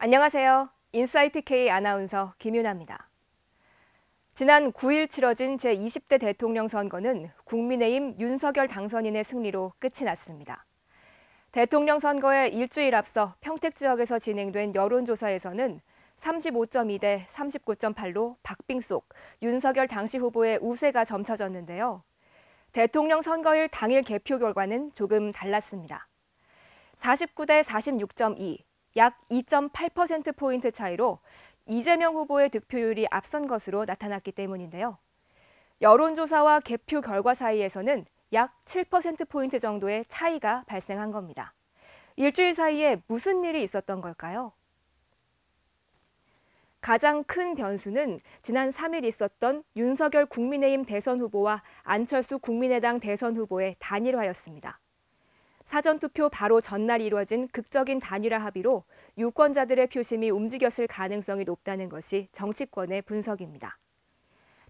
안녕하세요. 인사이트 K 아나운서 김윤아입니다. 지난 9일 치러진 제20대 대통령 선거는 국민의힘 윤석열 당선인의 승리로 끝이 났습니다. 대통령 선거에 일주일 앞서 평택 지역에서 진행된 여론조사에서는 35.2대 39.8로 박빙속 윤석열 당시 후보의 우세가 점쳐졌는데요. 대통령 선거일 당일 개표 결과는 조금 달랐습니다. 49대 46.2, 약 2.8%포인트 차이로 이재명 후보의 득표율이 앞선 것으로 나타났기 때문인데요. 여론조사와 개표 결과 사이에서는 약 7%포인트 정도의 차이가 발생한 겁니다. 일주일 사이에 무슨 일이 있었던 걸까요? 가장 큰 변수는 지난 3일 있었던 윤석열 국민의힘 대선 후보와 안철수 국민의당 대선 후보의 단일화였습니다. 사전투표 바로 전날 이루어진 극적인 단일화 합의로 유권자들의 표심이 움직였을 가능성이 높다는 것이 정치권의 분석입니다.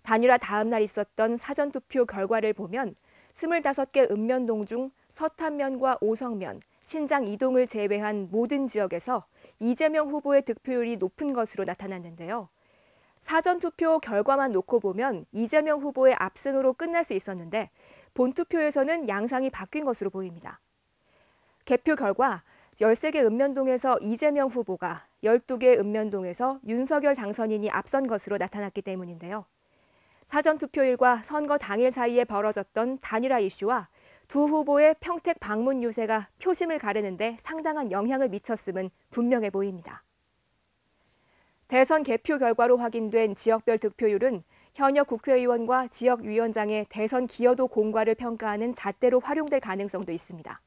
단일화 다음 날 있었던 사전투표 결과를 보면 25개 읍면동 중 서탄면과 오성면, 신장 이동을 제외한 모든 지역에서 이재명 후보의 득표율이 높은 것으로 나타났는데요. 사전투표 결과만 놓고 보면 이재명 후보의 압승으로 끝날 수 있었는데 본투표에서는 양상이 바뀐 것으로 보입니다. 개표 결과 13개 읍면동에서 이재명 후보가 12개 읍면동에서 윤석열 당선인이 앞선 것으로 나타났기 때문인데요. 사전투표일과 선거 당일 사이에 벌어졌던 단일화 이슈와 두 후보의 평택 방문 유세가 표심을 가르는데 상당한 영향을 미쳤음은 분명해 보입니다. 대선 개표 결과로 확인된 지역별 득표율은 현역 국회의원과 지역위원장의 대선 기여도 공과를 평가하는 잣대로 활용될 가능성도 있습니다.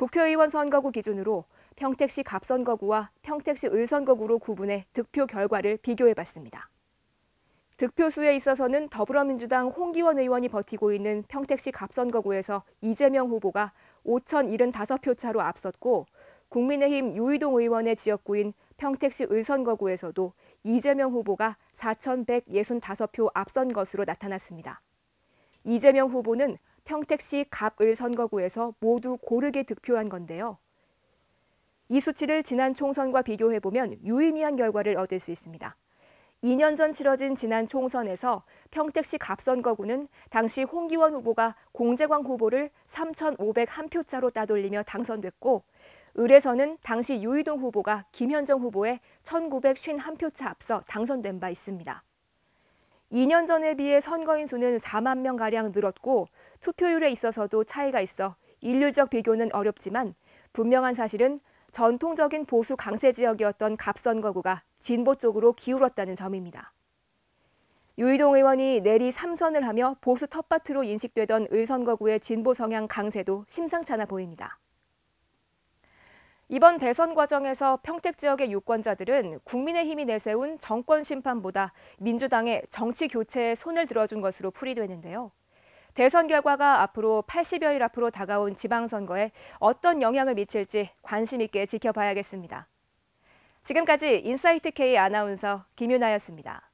국회의원 선거구 기준으로 평택시 갑선거구와 평택시 을선거구로 구분해 득표 결과를 비교해봤습니다. 득표수에 있어서는 더불어민주당 홍기원 의원이 버티고 있는 평택시 갑선거구에서 이재명 후보가 5,075표 차로 앞섰고 국민의힘 유이동 의원의 지역구인 평택시 을선거구에서도 이재명 후보가 4,165표 앞선 것으로 나타났습니다. 이재명 후보는 평택시 갑을 선거구에서 모두 고르게 득표한 건데요. 이 수치를 지난 총선과 비교해보면 유의미한 결과를 얻을 수 있습니다. 2년 전 치러진 지난 총선에서 평택시 갑선거구는 당시 홍기원 후보가 공재광 후보를 3,501표 차로 따돌리며 당선됐고 을에서는 당시 유이동 후보가 김현정 후보에 1,951표 차 앞서 당선된 바 있습니다. 2년 전에 비해 선거인 수는 4만 명가량 늘었고 투표율에 있어서도 차이가 있어 일률적 비교는 어렵지만 분명한 사실은 전통적인 보수 강세 지역이었던 갑선거구가 진보 쪽으로 기울었다는 점입니다. 유이동 의원이 내리 3선을 하며 보수 텃밭으로 인식되던 을선거구의 진보 성향 강세도 심상치 않아 보입니다. 이번 대선 과정에서 평택 지역의 유권자들은 국민의힘이 내세운 정권 심판보다 민주당의 정치 교체에 손을 들어준 것으로 풀이되는데요. 대선 결과가 앞으로 80여일 앞으로 다가온 지방선거에 어떤 영향을 미칠지 관심 있게 지켜봐야겠습니다. 지금까지 인사이트 K 아나운서 김윤아였습니다.